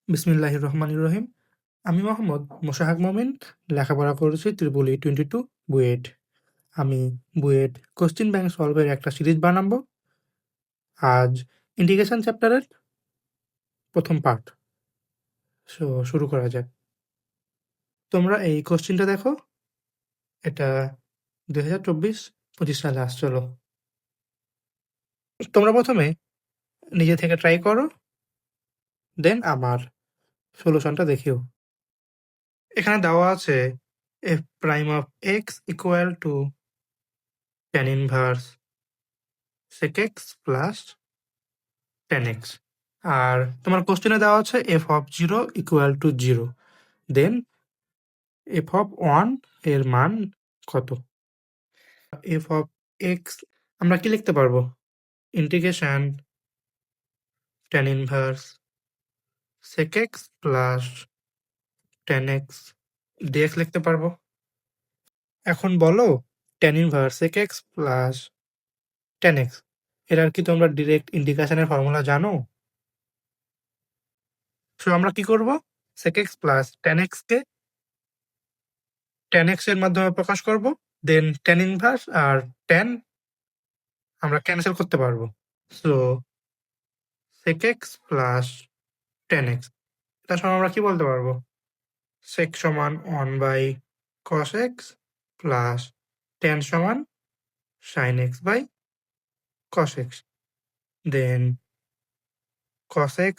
বিসমিল্লাহির রহমানির রহিম। আমি মোহাম্মদ মোশাহাক মমিন। লেখাপড়া করেছি ত্রিপল ই 22 বুয়েট। আমি বুয়েট কোশ্চেন ব্যাংক সলভের একটা সিরিজ বানাবো। আজ ইন্টিগ্রেশন চ্যাপ্টারের প্রথম পার্ট। শুরু করা যাক। তোমরা এই কোশ্চেনটা দেখো। এটা 2024-25 সালে আসছিল। তোমরা প্রথমে নিজে থেকে ট্রাই করো, দেন আমার সলিউশনটা দেখিও। এখানে দেওয়া আছে f prime of x equal to tan inverse sec x plus tan x। আর তোমার কোশ্চেনে দেওয়া আছে f of 0 equal to 0, then f of 1 এর মান কত। এফ অফ এক্স আমরা কি লিখতে পারবো? Integration tan inverse sec x plus tan x dx লিখতে পারবো। এখন বলো tan inverse sec x plus tan x এটার কি তোমরা ডিরেক্ট ইন্টিগ্রেশনের ফর্মুলা জানো? সো আমরা কি করব? sec x plus tan x কে tan x এর মাধ্যমে প্রকাশ করব, দেন tan ইনভার্স আর tan আমরা ক্যান্সেল করতে পারবো। So sec x plus tan x এটা সমান আমরা কি বলতে পারবো? sec সমান 1/cos x প্লাস tan সমান sin x by cos x, then cos x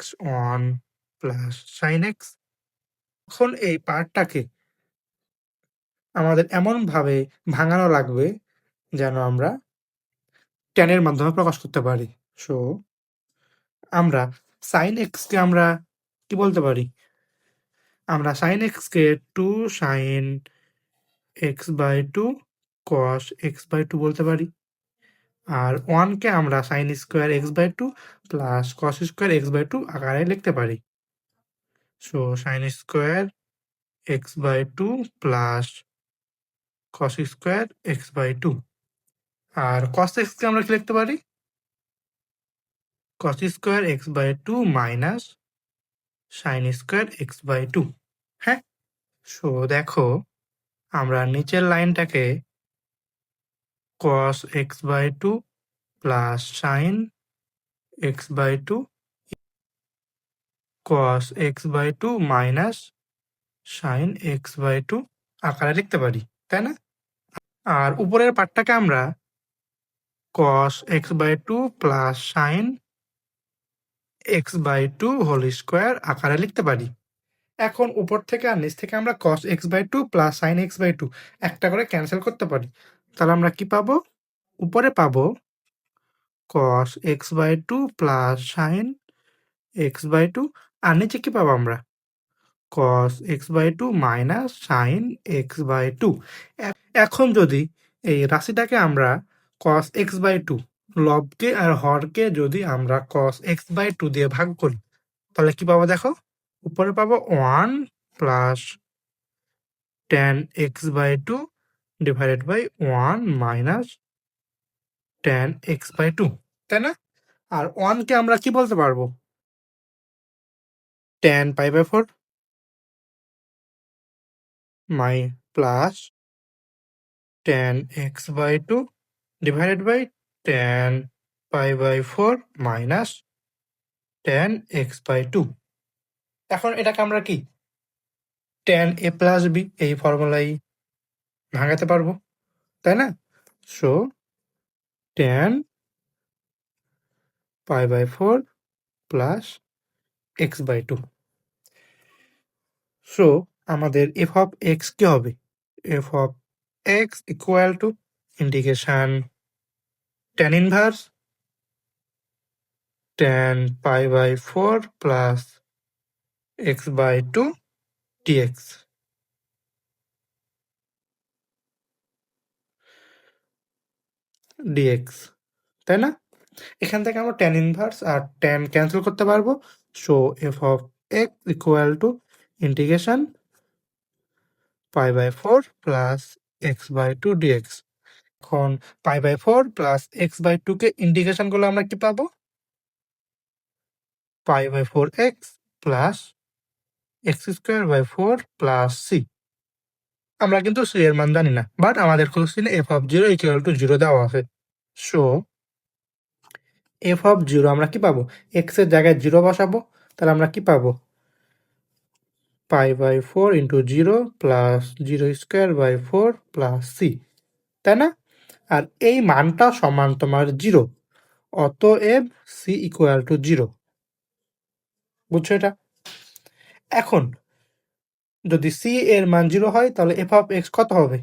1 plus sin x। এখন এই পার্টটাকে আমাদের এমনভাবে ভাঙানো লাগবে যেন আমরা tan এর মাধ্যমে প্রকাশ করতে পারি। সো আমরা sin x কে আমরা কি বলতে পারি? আমরা sin x কে 2 sin x/2 cos x/2 বলতে পারি। আর 1 কে আমরা sin square x/2 plus cos square x/2 আকারে লিখতে পারি। So sin square x/2 plus cos square x/2। আর cos x কে আমরা কি লিখতে পারি? cos square x/2 minus sin square x/2। হ্যাঁ? সো দেখো আমরা নিচের লাইনটাকে cos x/2 plus sin x/2 cos x/2 minus sin x/2 আকারে লিখতে পারি, তাই না? আর উপরের পার্টটাকে আমরা cos x/2 plus sin x/2 whole square আকারে লিখতে পারি। এখন উপর থেকে আর নিচ থেকে আমরা cos x/2 plus sin x/2 একটা করে ক্যান্সেল করতে পারি। তাহলে আমরা কি পাবো? উপরে পাবো cos x/2 plus sin x/2 আর নিচে কি পাবো আমরা? cos x/2 minus sin x/2। এখন যদি এই রাশিটাকে আমরা cos x/2 লবকে আর হরকে যদি আমরা cos x/2 দিয়ে ভাগ করি তাহলে কি পাবো দেখো? উপরে পাবো 1 plus tan x/2 divided by 1 minus tan x/2, তাই না? আর 1 কে আমরা কি বলতে পারবো? tan π/4 মাই plus tan x/2 divided by tan π/4 minus tan x/2। এখন এটাকে আমরা কি tan a প্লাস b এই ফর্মুলায় ভাঙাতে পারবো, তাই না? So tan π/4 plus x/2। So আমাদের f অফ x কি হবে? f of x equal to integration tan inverse tan π/4 plus x/2 dx। dx, তাই না? এখান থেকে আমরা tan ইনভার্স আর tan ক্যান্সেল করতে পারবো। So f of x equal to integration π/4 plus x/2 dx। এখন π/4 প্লাস x/2 কে ইন্টিগ্রেশন করলে আমরা কি পাবো? π/4x plus x² / 4 plus c। আমরা কিন্তু c এর মান জানি না, বাট আমাদের কোশ্চেনে f(0) = 0 দেওয়া আছে। সো f(0) আমরা কি পাবো? x এর জায়গায় 0 বসাবো, তাহলে আমরা কি পাবো? π/4 × 0 প্লাস 0² / 4 প্লাস c, তাই না? আর এই মানটা সমান তোমার 0, অতএব c = 0। বুঝছো এটা? এখন যদি c এর মান 0 হয় তাহলে f(x) কত হবে?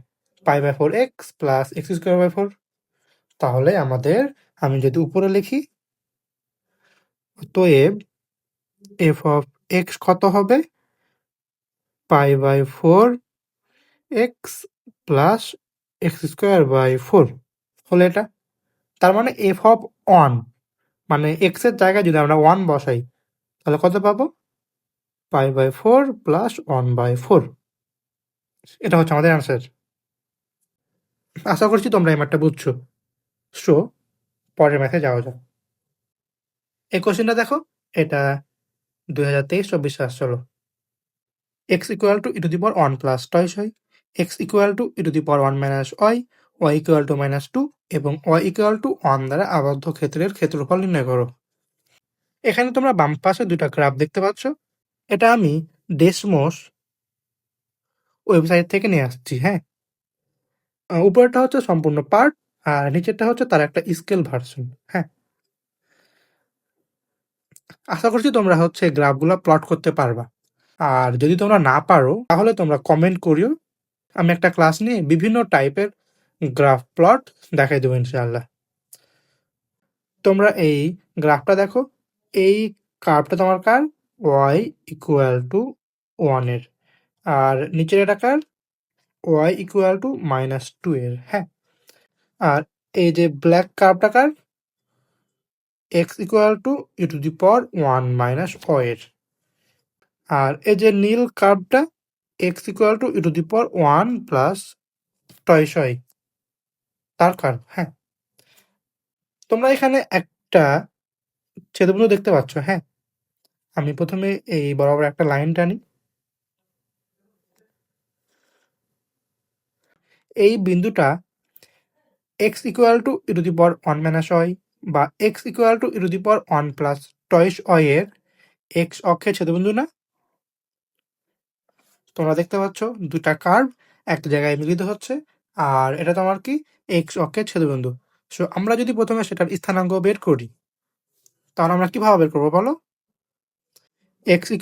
π/4x plus x² / 4। তাহলে আমি যদি উপরে লিখি, অতএব f(x) কত হবে? π/4x প্লাস x² / 4 হলো এটা। তার মানে f(1) মানে x এর জায়গায় যদি আমরা 1 বসাই তাহলে কত পাবো? π/4 প্লাস 1/4। এটা হচ্ছে আমাদের অ্যান্সার। আশা করছি তোমরা এই ম্যাথটা বুঝছো। সো পরের ম্যাথে যাওয়া যাক। এই কোশ্চেনটা দেখো, এটা 2023-24 সাল। চলো। x = e⁻1 প্লাস টয়েস হয়, x = e⁻1 minus y, y = -2 এবং y = 1 দ্বারা আবদ্ধ ক্ষেত্রের ক্ষেত্রফল নির্ণয় করো। এখানে তোমরা বাম পাশে দুইটা গ্রাফ দেখতে পাচ্ছ। এটা আমি ডেসমোস ওয়েবসাইট থেকে নিয়ে আসছি, হ্যাঁ? উপরেরটা হচ্ছে সম্পূর্ণ পার্ট আর নিচেরটা হচ্ছে তার একটা স্কেল ভার্সন, হ্যাঁ? আশা করছি তোমরা হচ্ছে গ্রাফগুলা প্লট করতে পারবা। আর যদি তোমরা না পারো তাহলে তোমরা কমেন্ট করিও। আমি একটা ক্লাস নিয়ে বিভিন্ন টাইপের গ্রাফ প্লট দেখাই দেবো ইনশাআল্লাহ। তোমরা এই গ্রাফটা দেখো, এই কার্ভটা তোমার কার? y = 1 এর। আর নিচের এটা কার? y = -2 এর, হ্যাঁ? আর এই যে ব্ল্যাক কার্ভটা কার? x = e⁻1 মাইনাস y এর। আর এই যে নীল কার্ভটা x = e⁻1 plus toys y তার কার্ভ, হ্যাঁ? তোমরা এখানে একটা ছেদবিন্দু দেখতে পাচ্ছ, হ্যাঁ? আমি প্রথমে এই বরাবর একটা লাইন টানি। এই বিন্দুটা x = e⁻1 মাইনাস y বা x = e⁻1 plus toys y এর x অক্ষের ছেদবিন্দু না? তোমরা দেখতে পাচ্ছ দুটা কার্ভ এক জায়গায় মিলিত হচ্ছে আর এটা তোমার কি? x অক্ষের ছেদবিন্দু। সো আমরা যদি প্রথমে সেটার স্থানাঙ্ক বের করি তাহলে আমরা কিভাবে বের করবো বলো? x =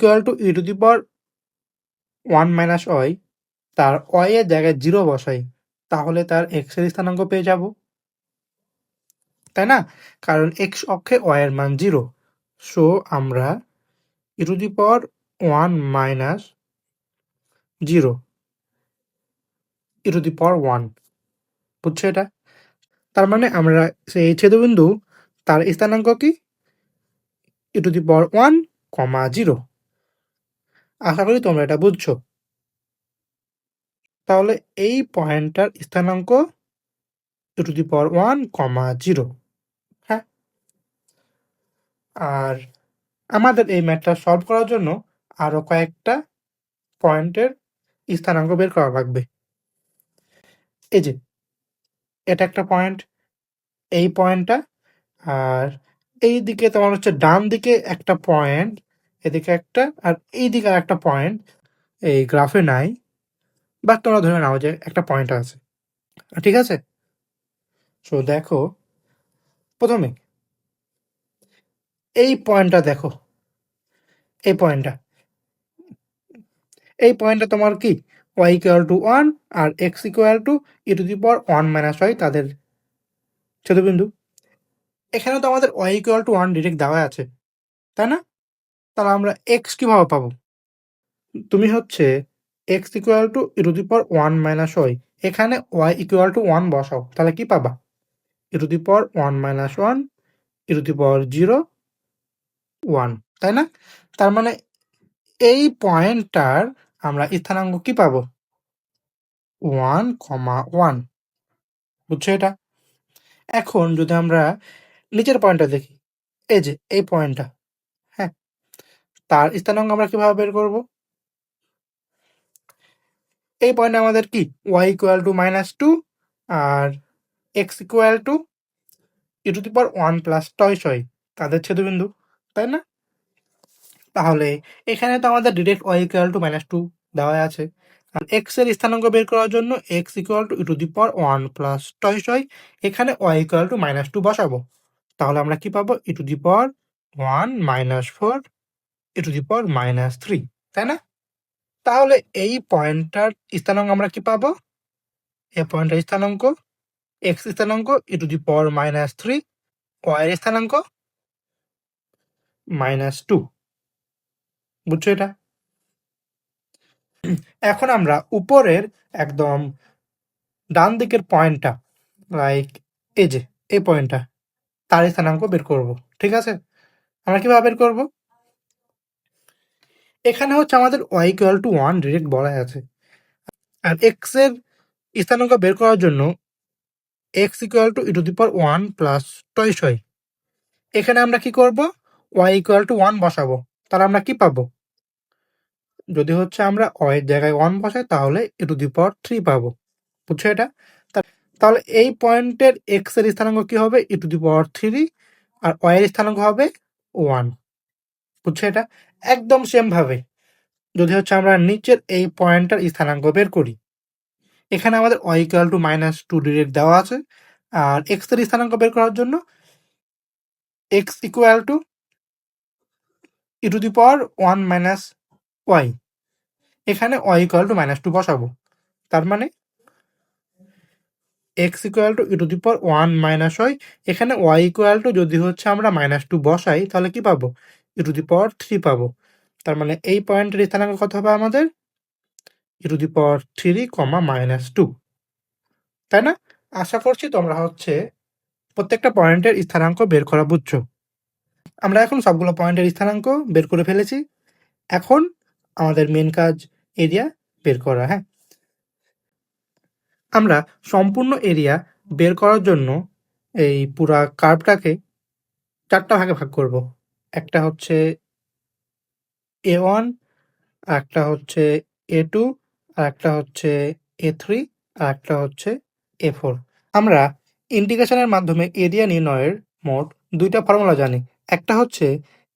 e⁻1 মাইনাস y, তার y এর জায়গায় 0 বসাই, তাহলে তার x এর স্থানাঙ্ক পেয়ে যাব, তাই না? কারণ x অক্ষে y এর মান 0। সো আমরা e⁻1 মাইনাস 0 e⁻1, বুঝছো এটা? তার মানে আমরা সেই ছেদবিন্দু তার স্থানাঙ্ক কি? e⁻1, 0। আশা করি তোমরা এটা বুঝছো। তাহলে এই পয়েন্টটার স্থানাঙ্ক e⁻1, 0, হ্যাঁ? আর আমাদের এই ম্যাথটা সলভ করার জন্য আরো কয়েকটা পয়েন্টের স্থানাঙ্ক বের করা লাগবে। এই যে এটা একটা পয়েন্ট, এই পয়েন্টটা, আর এইদিকে তোমার হচ্ছে ডান দিকে একটা পয়েন্ট, এদিকে একটা, আর এইদিকে একটা পয়েন্ট এই গ্রাফে নাই, বাট তোমরা ধরে নাও যে একটা পয়েন্ট আছে, ঠিক আছে? সো দেখো, প্রথমে এই পয়েন্টটা দেখো, এই পয়েন্টটা তোমার কি? y = 1 আর x = e⁻1 মাইনাস y তাদের ছেদবিন্দু। এখানে তো আমাদের y = 1 ডিরেক্ট দেওয়া আছে, তাই না? তাহলে আমরা x কিভাবে পাবো? তুমি হচ্ছে x = e⁻1 মাইনাস y, এখানে y = 1 বসাও, তাহলে কি পাবা? e⁻1 মাইনাস 1 e⁻0 1, তাই না? তার মানে এই পয়েন্টটার আমরা স্থানাঙ্ক কি পাবো? 1, 1, বুঝছো এটা? এখন যদি আমরা নিচের পয়েন্টটা দেখি, এই যে এই পয়েন্টটা, হ্যাঁ? তার স্থানাঙ্ক আমরা কিভাবে বের করব? এই পয়েন্টে আমাদের কি y ইকুয়াল টু -2 আর x equal to e⁻1 plus টয় তাদের ছেদবিন্দু, তাই না? তাহলে এখানে তো আমাদের ডিরেক্ট y ইকুয়াল টু -2 দেওয়া আছে। আর x এর স্থানাঙ্ক বের করার জন্য x equal to e⁻1 plus toy এখানে y ইকুয়াল টু -2 বসাবো। তাহলে আমরা কি পাবো? e⁻1 -4 e⁻3, তাই না? তাহলে এই পয়েন্টটার স্থানাঙ্ক আমরা কি পাবো? এই পয়েন্টের স্থানাঙ্ক x স্থানাঙ্ক e⁻3, y এর স্থানাঙ্ক -2। বুঝছো এটা? এখন আমরা উপরের একদম ডান দিকের পয়েন্টটা, লাইক এই যে এই পয়েন্টটা, তার স্থানাঙ্ক বের করব। ঠিক আছে? আমরা কিভাবে বের করব? এখানে হচ্ছে আমাদের y ইকুয়াল টু 1 ডিরেক্ট বলা আছে। আর x এর স্থানাঙ্ক বের করার জন্য x equal to e⁻1 plus toy এখানে আমরা কি করব? y ইকুয়াল টু 1 বসাবো। তাহলে আমরা কি পাবো? যদি হচ্ছে আমরা y এর জায়গায় 1 বসাই তাহলে e⁻3 পাবো। বুঝছো এটা? তাহলে এই পয়েন্টের x এর স্থানাঙ্ক কি হবে? e⁻3 আর y এর স্থানাঙ্ক হবে 1। বুঝছো এটা? একদম সেম ভাবে যদি হচ্ছে আমরা নিচের এই পয়েন্টটার স্থানাঙ্ক বের করি, এখানে আমাদের y ইকুয়াল টু -2 ডিরেক্ট দেওয়া আছে। আর x এর স্থানাঙ্ক বের করার জন্য x equal to e⁻1 minus y, এখানে y ইকুয়াল টু -2 বসাবো। তার মানে x equal to e⁻1 minus y, এখানে y ইকুয়াল টু যদি হচ্ছে আমরা -2 বসাই তাহলে কি পাবো? e⁻3 পাবো। তার মানে এই পয়েন্টের স্থানাঙ্ক কত হবে আমাদের? e⁻3, -2, তাই না? আশা করছি তোমরা হচ্ছে প্রত্যেকটা পয়েন্টের স্থানাঙ্ক বের করা বুঝছো। আমরা এখন সবগুলো পয়েন্টের স্থানাঙ্ক বের করে ফেলেছি। এখন আমাদের মেন কাজ এরিয়া বের করা। হ্যাঁ, আমরা সম্পূর্ণ এরিয়া বের করার জন্য এই পুরা কার্ভটাকে 4টা ভাগে ভাগ করব। একটা হচ্ছে A1, একটা হচ্ছে A2, আর একটা হচ্ছে A3, আর একটা হচ্ছে A4। আমরা ইন্টিগ্রেশনের মাধ্যমে এরিয়া নির্ণয়ের মোট 2টা ফর্মুলা জানি। একটা হচ্ছে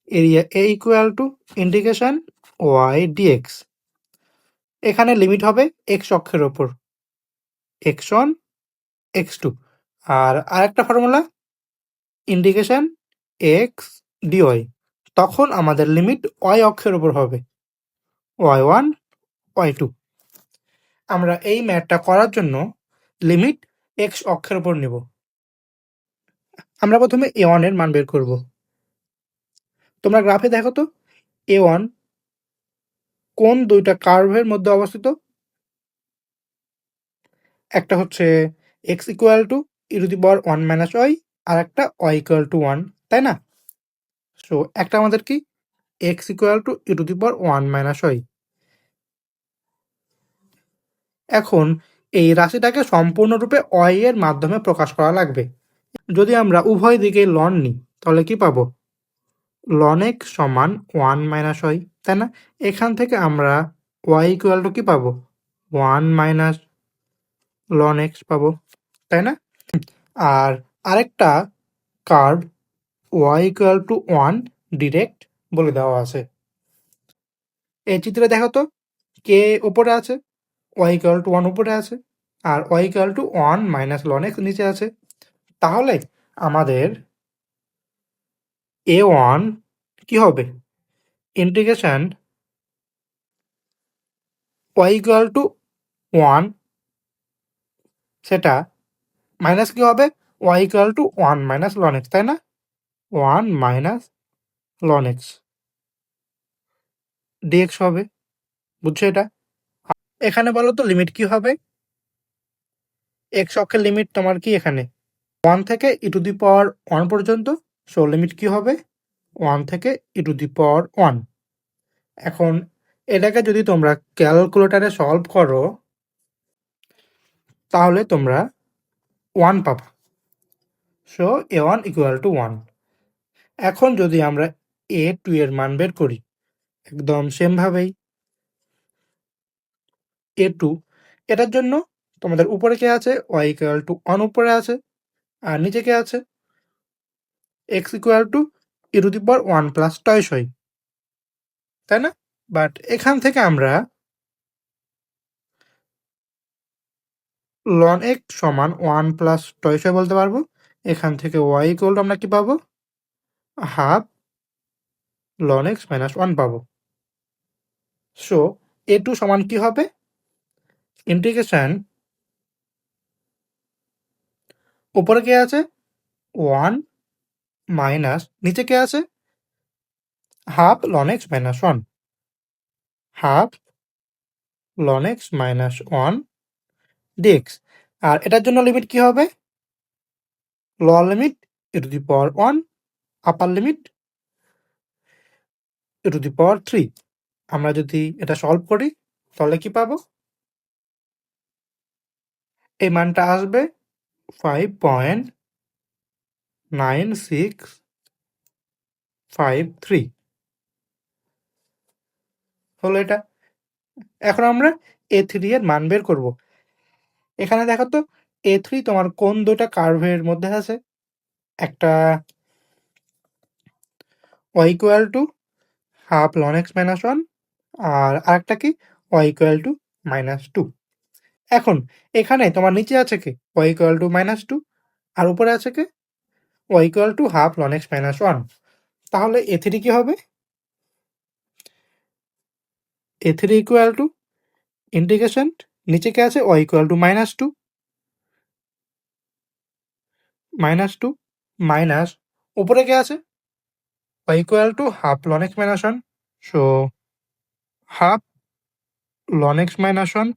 area A equal to integration y dx। এখানে লিমিট হবে x অক্ষের ওপর, x1, x2। আর আরেকটা ফর্মুলা ইন্টিগ্রেশন x dy। তখন আমাদের লিমিট y অক্ষের ওপর হবে, y1, y2। আমরা এই ম্যাথটা করার জন্য লিমিট x অক্ষের ওপর নেব। আমরা প্রথমে a1 এর মান বের করব। তোমরা গ্রাফে দেখো তো a1 কোন দুইটা কার্ভের মধ্যে অবস্থিত? একটা হচ্ছে x equal to e⁻1 minus y, আর একটা y ইকুয়াল টু 1, তাই না? সো একটা আমাদের কি x equal to e⁻1 minus y। এখন এই রাশিটাকে সম্পূর্ণরূপে y এর মাধ্যমে প্রকাশ করা লাগবে। যদি আমরা উভয় দিকে লন নিই তাহলে কি পাবো? লন x সমান 1 মাইনাস y, তাই না? এখান থেকে আমরা y ইকুয়াল টু কি পাবো? 1 মাইনাস লন x পাবো, তাই না? আর আরেকটা curve y equal to 1 direct বলে দেওয়া আছে। এই চিত্রে দেখো তো কে উপরে আছে, y ইকুয়াল টু 1 উপরে আছে, আর y equal to 1 minus loan x নিচে আছে। তাহলে আমাদের a1 কি হবে? ইন্টিগ্রেশন y ইকুয়াল টু 1, সেটা মাইনাস কি হবে? y equal to 1 minus loan x, তাই না? 1 মাইনাস লন x dx হবে। বুঝছো এটা? এখানে বলো তো লিমিট কি হবে? x অক্ষের লিমিট তোমার কি এখানে 1 থেকে e⁻1 পর্যন্ত। সো লিমিট কি হবে? 1 থেকে e⁻1। এখন এটাকে যদি তোমরা ক্যালকুলেটরে সলভ করো তাহলে তোমরা 1 পাবা। So a1 equal to 1। এখন যদি আমরা a2 এর মান বের করি একদম সেম ভাবেই, a2 এটার জন্য তোমাদের উপরে কে আছে? y ইকুয়াল টু 1 উপরে আছে, আর নিচে কে আছে? x equal to e to the power 1 plus টয়সই, তাই না? বাট এখান থেকে আমরা ln x সমান 1 প্লাস টয়সই বলতে পারবো। এখান থেকে y ইকুয়াল টু আমরা কি পাবো? হাফ ln x মাইনাস 1 পাবো। সো a2 সমান কি হবে? ইন্টিগ্রেশন উপরে কে আছে? 1 মাইনাস নিচে কে আছে? Half ln x minus 1, half ln x minus 1 dx। আর এটার জন্য লিমিট কি হবে? Lower limit e to the power 1, upper limit e to the power 3। আমরা যদি এটা সলভ করি তাহলে কি পাবো? এই মানটা আসবে 5.9653 হলো এটা। এখন আমরা a3 এর মান বের করব। এখানে দেখো তো a3 তোমার কোন দুটা কার্ভের মধ্যে আছে? একটা y equal to half ln x minus 1, আর আরেকটা কি y ইকুয়াল টু মাইনাস 2। এখন এখানে তোমার নিচে আছে কে? y ইকুয়াল টু মাইনাস 2, আর উপরে আছে কে? y equal to half ln x minus 1। তাহলে a3 কি হবে? a3 ইকুয়াল টু ইন্টিগ্রেশন নিচে কে আছে? y equal to minus 2 minus উপরে কে আছে? y equal to half ln x minus 1, so half ln x minus 1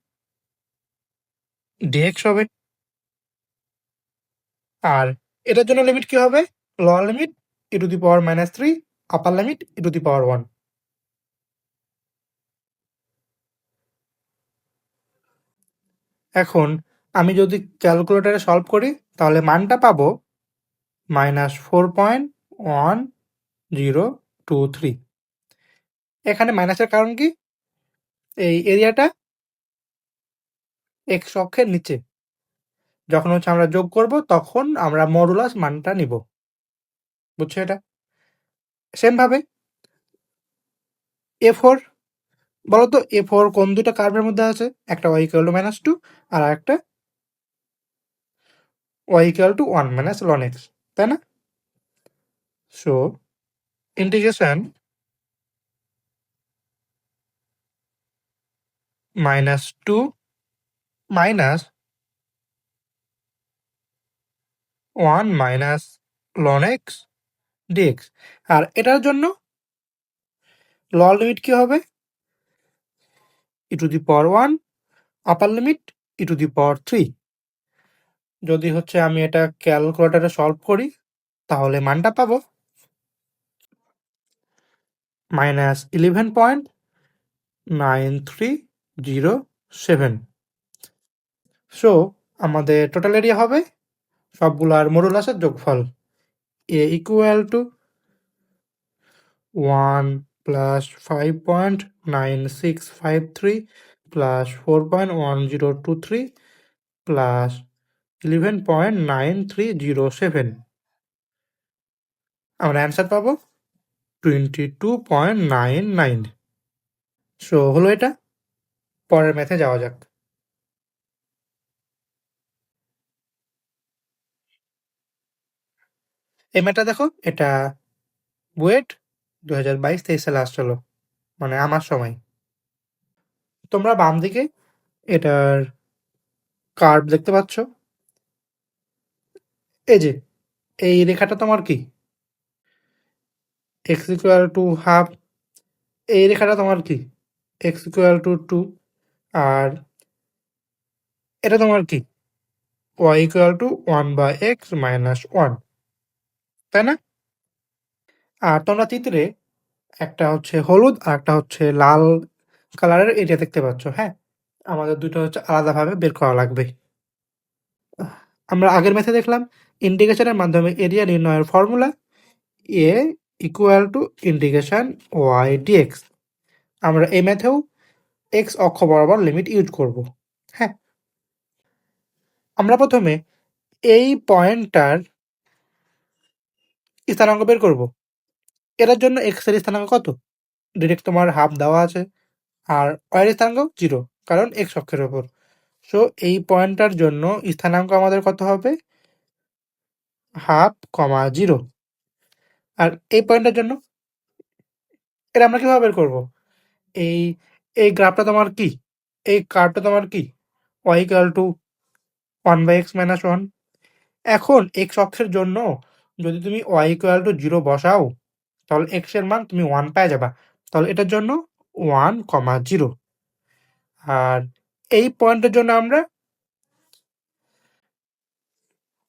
dx হবে। আর এটার জন্য লিমিট কি হবে? Lower limit e to the power minus 3, upper limit e to the power 1। এখন আমি যদি ক্যালকুলেটরে সলভ করি তাহলে মানটা পাবো -4.1023। এখানে মাইনাসের কারণ কি? এই এরিয়াটা এক্স অক্ষের নিচে, যখন হচ্ছে আমরা যোগ করব তখন আমরা মডুলাস মানটা নিব। বুঝছো এটা? সেম ভাবে a4 বলো তো, a4 কোন দুটো কার্ভের মধ্যে আছে? একটা y ইকুয়াল টু মাইনাস 2 আর একটা y equal to 1 minus ln x, তাই না? So integration minus 2 minus 1 minus ln x dx। আর এটার জন্য লোয়ার লিমিট কি হবে? e to the power 1, upper limit e to the power 3। যদি হচ্ছে আমি এটা ক্যালকুলেটরে সলভ করি তাহলে মানটা পাবো -11.9307। সো আমাদের টোটাল এরিয়া হবে সবগুলার মডুলাসের যোগফল, a equal to 1 plus 5.9653 plus 4.1023 plus 11.9307। আমরা অ্যান্সার পাবো 22.99। সো হলো এটা। পরের ম্যাথে যাওয়া যাক। এই ম্যাথটা দেখো, এটা বুয়েট 2022-23 সালে আসছিল, মানে আমার সময়। তোমরা বাম দিকে এটার কার্ভ দেখতে পাচ্ছ? এই যে এই রেখাটা তোমার কি? x equal to half. এই রেখাটা তোমার কি? x equal to 2। আর এটা তোমার কি? y equal two 1/x minus 1, তাই না? আর তোমরা চিত্রে একটা হচ্ছে হলুদ আর একটা হচ্ছে লাল কালারের এরিয়া দেখতে পাচ্ছ। হ্যাঁ, আমাদের দুটো হচ্ছে আলাদাভাবে বের করা লাগবে। আমরা আগের ম্যাথে দেখলাম ইন্টিগ্রেশনের মাধ্যমে এরিয়া নির্ণয়ের formula a equal to integration y dx। আমরা এই ম্যাথেও x অক্ষ বরাবর লিমিট ইউজ করব। হ্যাঁ, আমরা প্রথমে এই পয়েন্টটার স্থানাঙ্ক বের করব। এটার জন্য x এর স্থানাঙ্ক কত? ডিরেক্ট তোমার হাফ দেওয়া আছে, আর y এর স্থানাঙ্ক 0, কারণ x অক্ষের ওপর। সো এই পয়েন্টটার জন্য স্থানাঙ্ক আমাদের কত হবে? হাফ, 0। আর এই পয়েন্টের জন্য এটা আমরা কিভাবে বের করব? এই এই গ্রাফটা তোমার কি? এই কার্ভটা তোমার কি? y equal two 1/x minus 1। এখন x অক্ষের জন্য যদি তুমি y ইকুয়াল টু 0 বসাও, তাহলে x এর মান তুমি 1 পেয়ে যাবা। তাহলে এটার জন্য 1, 0। আর এই পয়েন্টের জন্য আমরা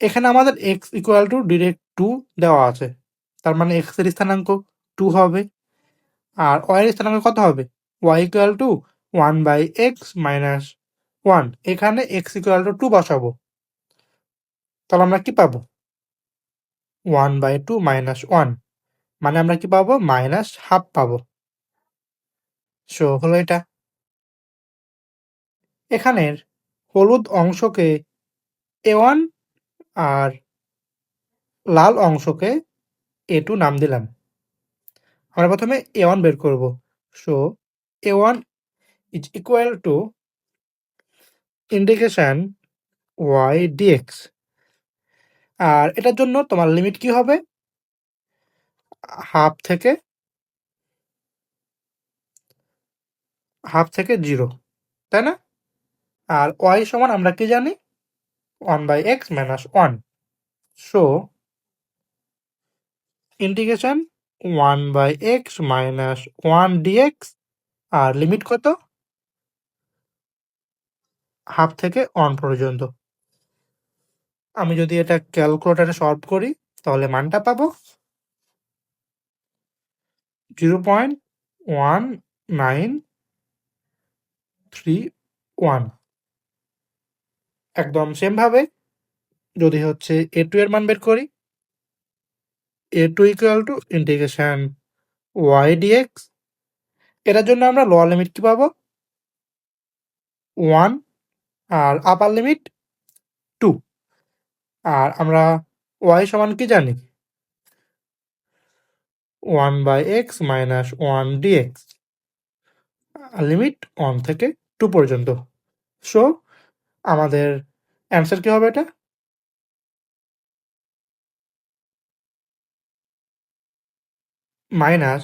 এখানে আমাদের x ইকুয়াল টু ডিরেক্ট 2 দেওয়া আছে। তার মানে x এর স্থানাঙ্ক 2 হবে। আর y এর স্থানাঙ্ক কত হবে? y equal two 1/x minus 1। এখানে x ইকুয়াল টু 2 বসাবো। তাহলে আমরা কি পাবো? 1/2 মাইনাস 1, মানে আমরা কি পাবো? মাইনাস হাফ পাবো। সো হলো এটা। এখানের হলুদ অংশকে a1 আর লাল অংশকে a2 নাম দিলাম। আমরা প্রথমে a1 বের করব। So a1 is equal to integration y dx। আর এটার জন্য তোমার লিমিট কি হবে? হাফ থেকে 0, তাই না? আর y সমান আমরা কি জানি? 1/x minus 1। So integration 1/x minus 1 dx, আর লিমিট কত? হাফ থেকে 1 পর্যন্ত। আমি যদি এটা ক্যালকুলেটরে সলভ করি, তাহলে মানটা পাবো 0.1931। একদম সেম ভাবে যদি হচ্ছে a2 এর মান বের করি, a2 equal to integration y dx। এটার জন্য আমরা লোয়ার লিমিট কি পাবো? 1, আর আপার লিমিট 2। আর আমরা y সমান কি জানি? 1/x মাইনাস 1 dx, লিমিট 1 থেকে 2 পর্যন্ত। সো আমাদের অ্যান্সার কি হবে এটা? মাইনাস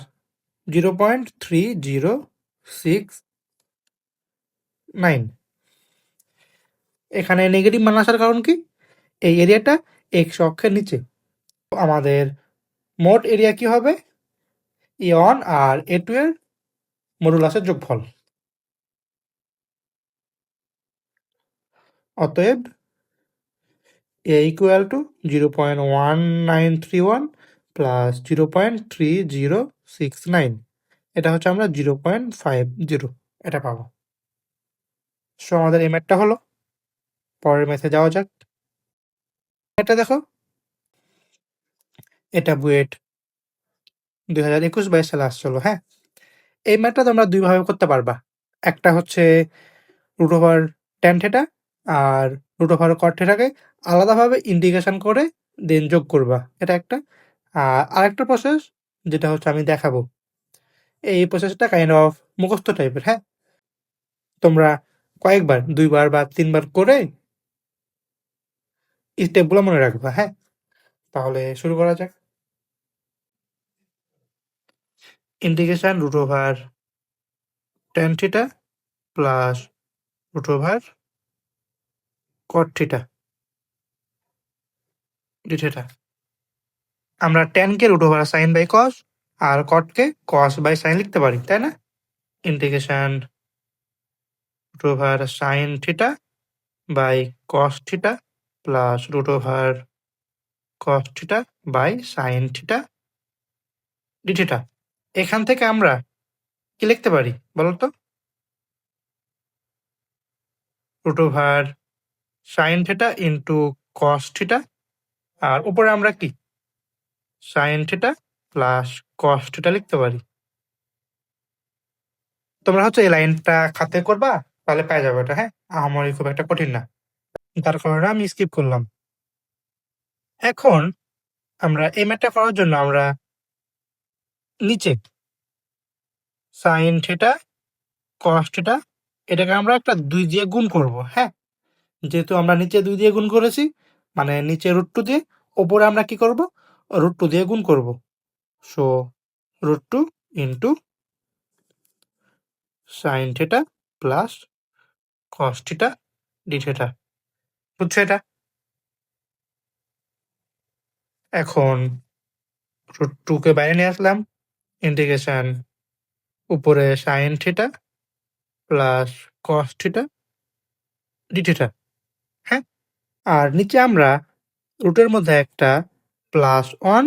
0.3069। এখানে নেগেটিভ মান আসার কারণ কি? এই এরিয়াটা x অক্ষের নিচে। আমাদের মোট এরিয়া কি হবে? a1 আর a2 এর মডুলাসের যোগফল। অতএব a ইকুয়াল টু 0.1931 প্লাস 0.3069। এটা হচ্ছে আমরা 0.50 এটা পাবো। সো আমাদের এই ম্যাথটা হলো। পরের ম্যাথে যাওয়া যাক। এটা দেখো, এটা বুয়েট 2021-22 সালে আসছিল। হ্যাঁ, এই ম্যাথটা তোমরা দুইভাবে করতে পারবা। একটা হচ্ছে রুট ওভার ট্যান থেটা আর রুট ওভার কট থেটাকে আলাদাভাবে ইন্টিগ্রেশন করে দেন যোগ করবা, এটা একটা। আর আরেকটা প্রসেস যেটা হচ্ছে আমি দেখাবো, এই প্রসেসটা কাইন্ড অফ মুখস্থ টাইপের। হ্যাঁ, তোমরা কয়েকবার 2 বার বা 3 বার করে স্টেপগুলো মনে রাখবা। হ্যাঁ, তাহলে শুরু করা যাক। Integration root over tan theta plus root over cot theta d theta. আমরা ট্যানকে root over sine by cos আর কটকে কস বাই সাইন লিখতে পারি, তাই না? Integration root over sine theta by cos theta plus root over cos theta by sine theta d theta. এখান থেকে আমরা কি লিখতে পারি বলো তো? Root over sine theta into cos theta, আর উপরে আমরা কি sine theta plus cos theta লিখতে পারি। তোমরা হচ্ছে এই লাইনটা খাতে করবা, তাহলে পেয়ে যাবে এটা। হ্যাঁ, আমারই খুব একটা কঠিন না। তার কারণে আমি স্কিপ করলাম। এখন আমরা এই ম্যাথটা করার জন্য আমরা নিচে sin থিটা cos থিটা এটাকে আমরা একটা 2 দিয়ে গুণ করব, হ্যাঁ? যেহেতু আমরা নিচে 2 দিয়ে গুণ করেছি, মানে নিচে √2 দিয়ে, উপরে আমরা কি করব? √2 দিয়ে গুণ করব। So √2 into sin theta plus cos theta d theta. বুঝছো এটা? এখন √2 কে বাইরে নিয়ে আসলাম। ইন্টিগ্রেশন উপরে sin theta plus cos theta d theta, হ্যাঁ? আর নিচে আমরা রুটের মধ্যে একটা +1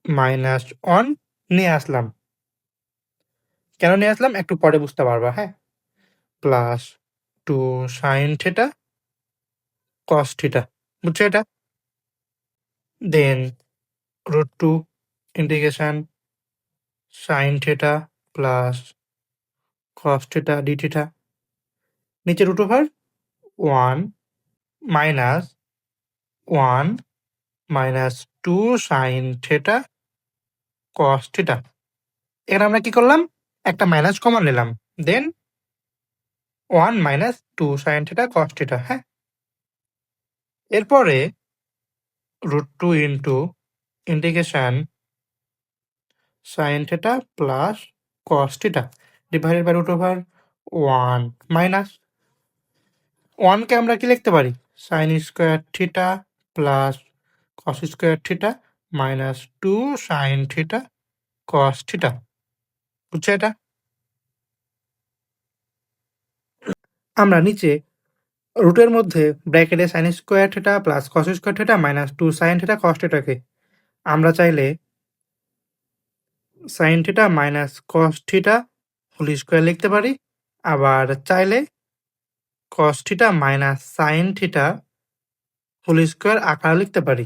-1 নিয়ে আসলাম। কেন নিয়ে আসলাম একটু পরে বুঝতে পারবা, হ্যাঁ? +2 sin থিটা cos থিটা। বুঝছো এটা? দেন √2 integration sin theta plus cos theta d theta. নিচে √1 -1 -2 sin থিটা cos থিটা। এখানে আমরা কি করলাম? একটা মাইনাস কমন নিলাম। Then 1 -2 sin theta cos theta, হ্যাঁ? এরপরে √2 into integration sin theta plus cos theta divided by √1 minus 1 কে আমরা কি লিখতে পারি? sin square theta plus cos square theta minus 2 sin theta cos theta. বুঝছো এটা? আমরা নিচে রুটের মধ্যে ব্র্যাকেটে sin square theta plus cos square theta minus 2 sin theta cos থিটাকে আমরা চাইলে sin theta minus cos theta whole square লিখতে পারি। আবার চাইলে cos theta minus sin theta whole square আকারে লিখতে পারি।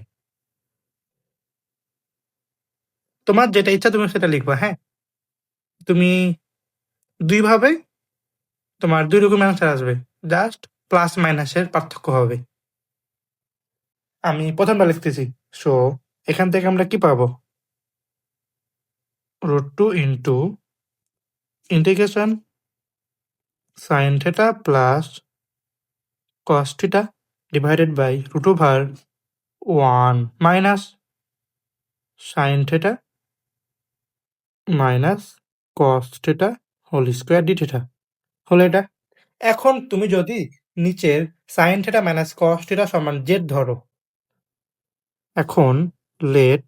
তোমার যেটা ইচ্ছা তুমি সেটা লিখবা, হ্যাঁ? তুমি ২ ভাবে তোমার ২ রকম অ্যান্সার আসবে। জাস্ট প্লাস মাইনাসের পার্থক্য হবে। আমি ১ম টা লিখতেছি। সো এখান থেকে আমরা কি পাবো? √2 into integration sin theta plus cos theta divided by √1 minus sin theta minus cos theta whole square d theta. হলো এটা? এখন তুমি যদি নিচের sin theta minus cos theta সমান z ধরো। এখন let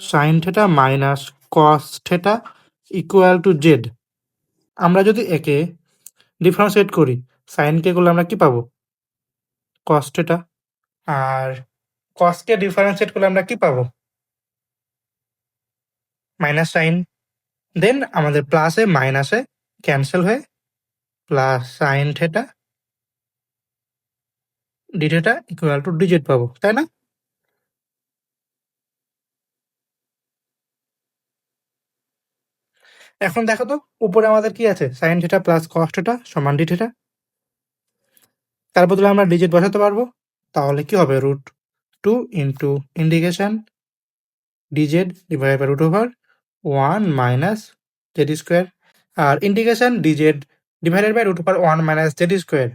sin theta minus cos theta equal to z। আমরা যদি একে ডিফারেন্সিয়েট করি, sin কে করলে আমরা কি পাবো? cos থিটা। আর cos কে ডিফারেন্সিয়েট করলে আমরা কি পাবো? Minus sine. দেন আমাদের প্লাসে মাইনাসে ক্যান্সেল হয়ে plus sin theta d theta equal two dz পাবো, তাই না? এখন দেখো তো উপরে আমাদের কি আছে? sin theta plus cos theta সমান d থিটা। তার বদলে আমরা dz বসাতে পারবো। তাহলে কি হবে? √2 into integration dz divided by √1 minus z square. আর integration dz divided by √1 minus z square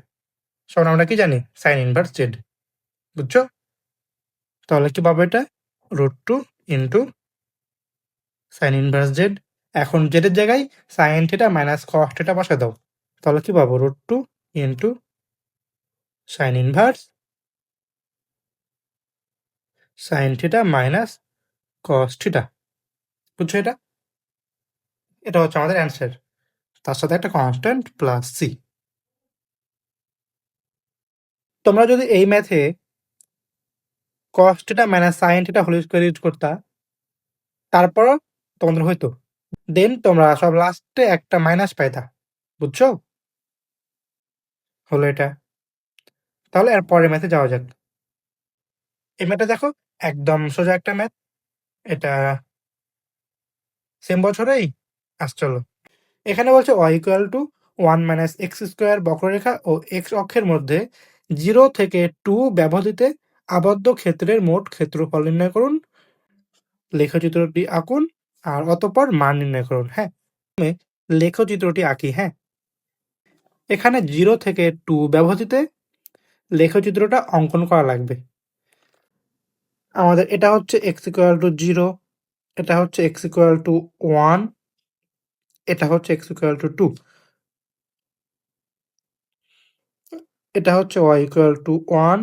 সমান আমরা কি জানি? sin inverse z। বুঝছো? তাহলে কি পাবো এটা? √2 ইনটু sin ইনভার্স z। এখন z এর জায়গায় sin theta minus cos theta বসায় দাও। তাহলে কি পাবো? √2 into sin inverse sin theta minus cos theta. বুঝছো এটা? এটা হচ্ছে আমাদের অ্যান্সার। তার সাথে একটা কনস্ট্যান্ট প্লাস সি। তোমরা যদি এই ম্যাথে cos theta minus sin theta whole square use করতা, তারপরও তোমাদের হইতো। দেন তোমরা সব লাস্টে একটা মাইনাস পাইতা। বুঝছো? হলো এটা। তাহলে এর পরের ম্যাথে যাওয়া যাক। এই ম্যাথটা দেখো একদম সোজা একটা ম্যাথ। এটা সেম বছরেই আসছিল। এখানে বলছে y equal to 1 minus x square বক্ররেখা ও এক্স অক্ষের মধ্যে 0 থেকে 2 ব্যবধিতে আবদ্ধ ক্ষেত্রের মোট ক্ষেত্রফল নির্ণয় করুন। লেখচিত্রটি আঁকুন আর অতঃপর মান নির্ণয় করুন। হ্যাঁ, লেখচিত্রটি আঁকি। হ্যাঁ, এখানে 0 থেকে 2 ব্যবধিতে লেখচিত্রটা অঙ্কন করা লাগবে। আমাদের এটা হচ্ছে x ইকুয়াল টু 0, এটা হচ্ছে x ইকুয়াল টু 1, এটা হচ্ছে x ইকুয়াল টু 2, এটা হচ্ছে y equal to 1,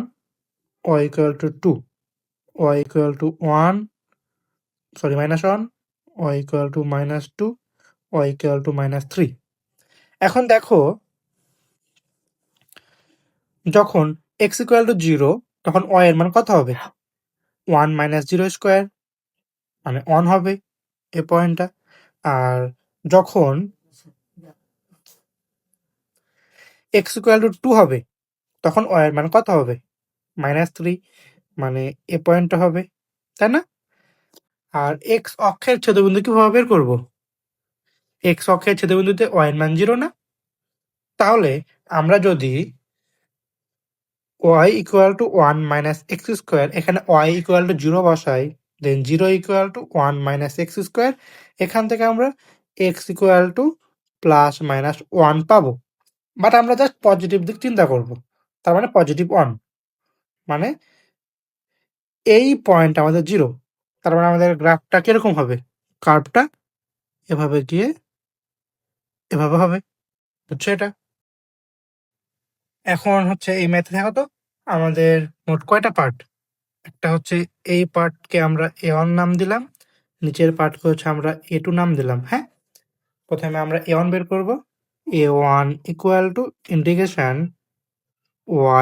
y equal to 2, y equal to 1, sorry minus 1, y equal to minus 2, y equal to minus 3। এখন দেখো, যখন x ইকুয়াল টু 0 তখন y এর মান কত হবে? 1 মাইনাস 0 স্কোয়ার মানে 1 হবে এই পয়েন্টটা। আর যখন x ইকুয়াল টু 2 হবে তখন y এর মান কত হবে? মাইনাস 3 মানে এ পয়েন্টটা হবে, তাই না? আর x অক্ষের ছেদবিন্দু কিভাবে বের করব? x অক্ষের ছেদবিন্দুতে y এর মান 0 না? তাহলে আমরা যদি y equal to 1 minus x square এখানে y ইকুয়াল টু 0 বসাই, দেন 0 equal to 1 minus x square, এখান থেকে আমরা x equal two plus minus 1 পাবো। বাট আমরা জাস্ট পজিটিভ দিক চিন্তা করব, তার মানে পজিটিভ 1 মানে এই পয়েন্ট আমাদের 0, তার মানে আমাদের গ্রাফটা কিরকম হবে? কার্ভটা এভাবে গিয়ে এভাবে হবে, বুঝছো এটা? এখন হচ্ছে এই ম্যাথে দেখো তো আমাদের মোট কয়টা পার্ট। একটা হচ্ছে এই পার্টকে আমরা A1 নাম দিলাম, নিচের পার্টকে হচ্ছে আমরা A2 নাম দিলাম। হ্যাঁ, প্রথমে আমরা A1 বের করব। A1 equal to integration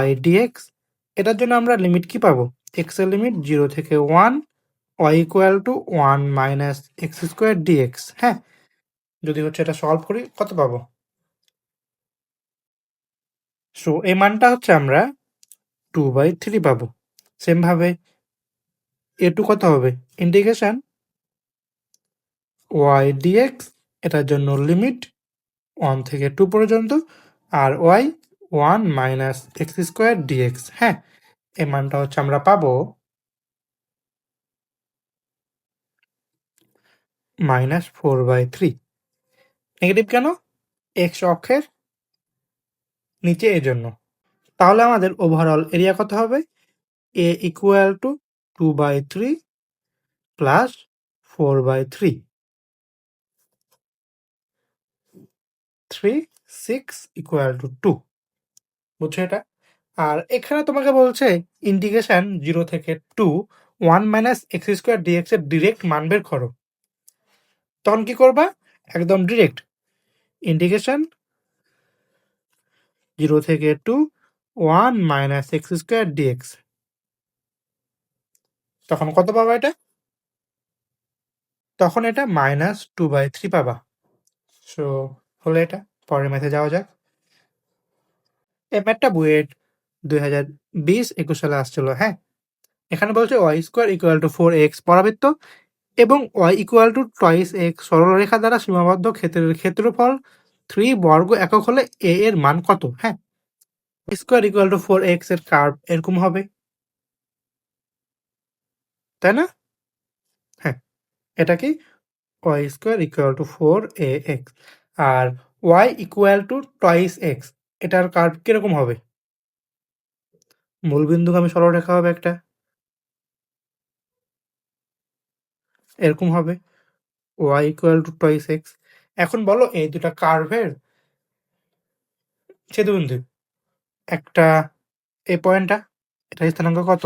y dx, এটার জন্য আমরা লিমিট কি পাবো? x এর লিমিট 0 থেকে 1, y equal to 1 minus x square dx। হ্যাঁ, যদি হচ্ছে এটা সলভ করি কত পাবো? সো এই মানটা হচ্ছে আমরা 2/3 পাবো। সেম ভাবে A2 কত হবে? ইন্টিগ্রেশন y dx, এটার জন্য লিমিট 1 থেকে 2 পর্যন্ত, আর y 1 minus x square dx। হ্যাঁ, এই মানটা হচ্ছে আমরা পাবো মাইনাস 4/3। নেগেটিভ কেন? এক্স অক্ষের নিচে এই জন্য। তাহলে আমাদের ওভারঅল এরিয়া কত হবে? a equal two 2/3 plus 4/3, 3, 6 equal to 2। বুঝছো এটা? আর এখানে তোমাকে বলছে ইন্টিগ্রেশন 0 থেকে 2 1 মাইনাস এক্স স্কোয়ার ডিএক্স এর ডিরেক্ট মান বের করো। তখন কি করবা? একদম ডিরেক্ট ইন্টিগ্রেশন 0 থেকে 2 1 মাইনাস এক্স স্কোয়ার ডিএক্স। তখন কত পাবা এটা? তখন এটা মাইনাস 2/3 পাবা। সো হলো এটা। পরের ম্যাথে যাওয়া যাক। এই ম্যাথটা বুয়েট 2020-21 সালে আসছিল। হ্যাঁ, এখানে বলছে y square equal to 4x পরাবৃত্ত এবং y equal to twice x সরলরেখা দ্বারা সীমাবদ্ধ ক্ষেত্রের ক্ষেত্রফল 3 বর্গ একক হলে a এর মান কত? হ্যাঁ, স্কোয়ার ইকুয়াল টু 4x এর কার্ভ এরকম হবে, তাই না? হ্যাঁ, এটা কি y square equal to 4ax, আর y equal to twice X, এটার কার্ভ কিরকম হবে? মূলবিন্দুগামী সরলরেখা হবে একটা, এরকম হবে y equal to twice X. এখন বলো এই দুটা কার্ভের ছেদবিন্দু, একটা এই পয়েন্টটা, এটা স্থানাঙ্ক কত?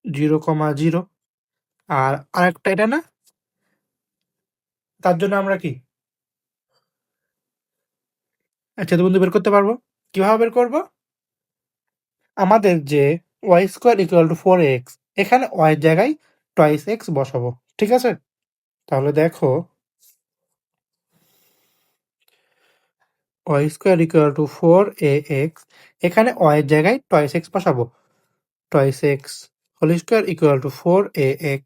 0,0, আর আরেকটা এটা না? তার জন্য আমরা কি ছেদবিন্দু বের করতে পারবো? কিভাবে বের করব? আমাদের যে y square equal to 4x, এখানে y এর জায়গায় টয়েস এক্স বসাবো, ঠিক আছে? তাহলে দেখো y square equal to 4ax, এখানে y এর জায়গায় টয়েস এক্স বসাবো। Twice x whole square equal to 4ax,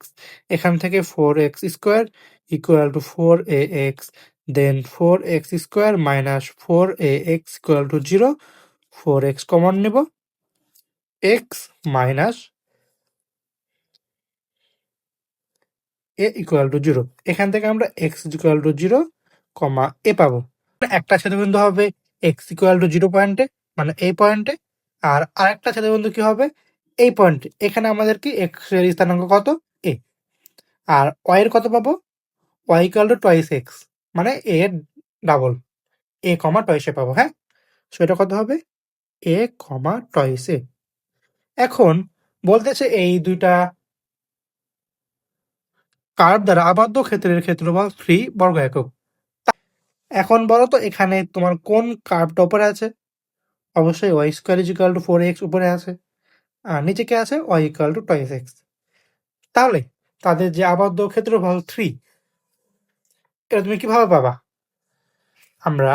এখান থেকে 4x square equal to 4ax, then 4x square minus 4ax equal to 0, 4x common নেব, x minus a equal to 0। এখান থেকে আমরা x ইকুয়াল টু 0, a পাবো। একটা ছেদবিন্দু হবে x ইকুয়াল টু 0 পয়েন্টে, মানে এই পয়েন্টে, আর আরেকটা ছেদবিন্দু কি হবে এই পয়েন্টে। এখানে আমাদের কি x এর স্থানাঙ্ক কত, a, আর y এর কত পাবো, y equal two twice x, মানে a এর ডাবল, a কমা টয়েস এ পাবো। হ্যাঁ, সো এটা কত হবে, a কমা টয়েস এ। এখন বলতেছে এই দুইটা কার্ভ দ্বারা আবদ্ধ ক্ষেত্রের ক্ষেত্রফল 3 বর্গ একক। এখন বলো তো এখানে তোমার কোন কার্ভটা উপরে আছে? অবশ্যই y square is equal to 4x উপরে আছে, আর নিচে কে আছে, y equal two twice x। তাহলে তাদের যে আবদ্ধ ক্ষেত্রফল 3, এটা তুমি কিভাবে পাবা? আমরা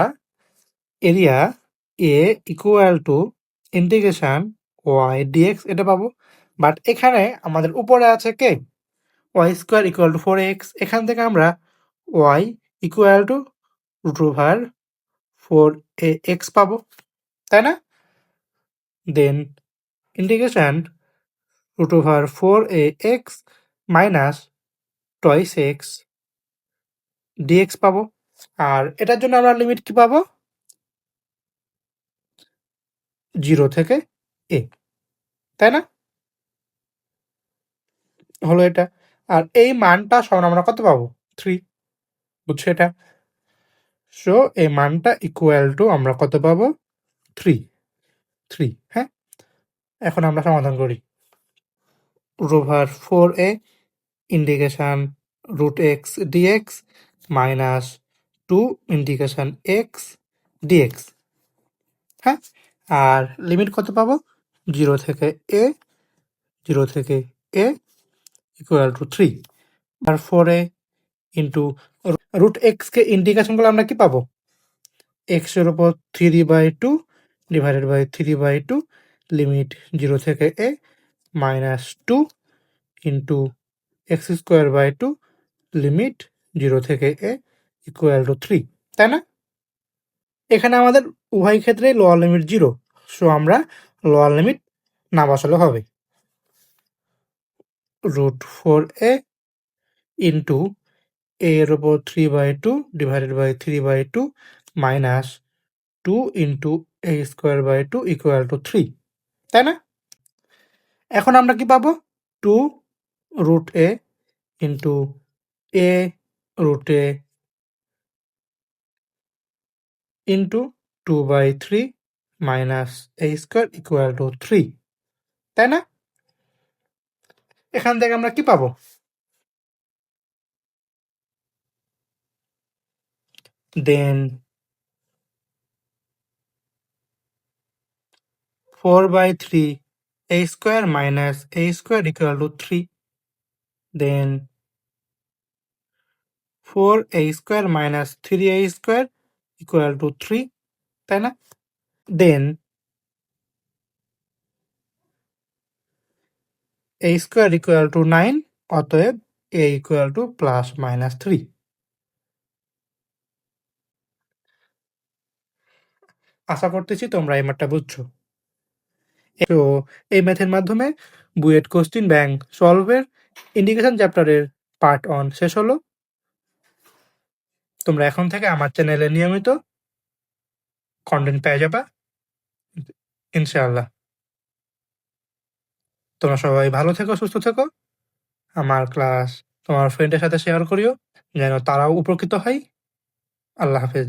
area a equal to integration y dx এটা পাবো। বাট এখানে আমাদের উপরে আছে কে, y square equal to 4x। এখান থেকে আমরা y equal to root over 4ax পাবো, তাই না? Then integration root over 4ax minus টয়েস এক্স ডিএক্স পাবো। আর এটার জন্য আমরা লিমিট কি পাবো, 0 থেকে a, তাই না? হলো এটা। আর এই মানটা সমান আমরা কত পাবো, 3, বুঝছো এটা? সো এই মানটা ইকুয়াল টু আমরা কত পাবো, 3। হ্যাঁ, এখন আমরা সমাধান করি। Root over 4a integration root x dx minus 2 integration x dx. হ্যাঁ, আর লিমিট কত পাবো, 0 থেকে a, 0 থেকে a ইকুয়াল টু 3। আর 4a ইন্টু রুট এক্সকে ইন্টিগ্রেশন করলে আমরা কি পাবো, এক্স এর উপর 3/2 ডিভাইডেড বাই 3/2, লিমিট 0 থেকে a minus 2 into x square by 2, limit 0 থেকে a ইকুয়াল টু 3, তাই না? এখানে আমাদের উভয় ক্ষেত্রেই লোয়ার লিমিট 0, সো আমরা লোয়ার লিমিট না বসালে হবে। রুট 4a ইন্টু a এর উপর 3/2 divided by 3/2 minus 2 into a square by 2 equal to 3, তাই না? এখন আমরা কি পাবো, 2 root a into a root a into 2/3 minus a square equal to 3, তাই না? এখান থেকে আমরা কি পাবো, then 4/3 a square minus a square equal to 3, then 4a square minus 3a square equal to 3, তাই না? Then a square equal two 9, অতএব a equal two plus minus 3। আশা করতেছি তোমরা এই ম্যাথটা বুঝছো। তো এই ম্যাথের মাধ্যমে বুয়েট কোশ্চিন ব্যাংক সলভের ইন্ডিকেশন চ্যাপ্টারের পার্ট 1 শেষ হলো। তোমরা এখন থেকে আমার চ্যানেলে নিয়মিত কন্টেন্ট পেয়ে যাবা ইনশাআল্লাহ। তোমরা সবাই ভালো থেকো, সুস্থ থেকো। আমার ক্লাস তোমার ফ্রেন্ডের সাথে শেয়ার করিও, যেন তারাও উপকৃত হয়। আল্লাহ হাফেজ।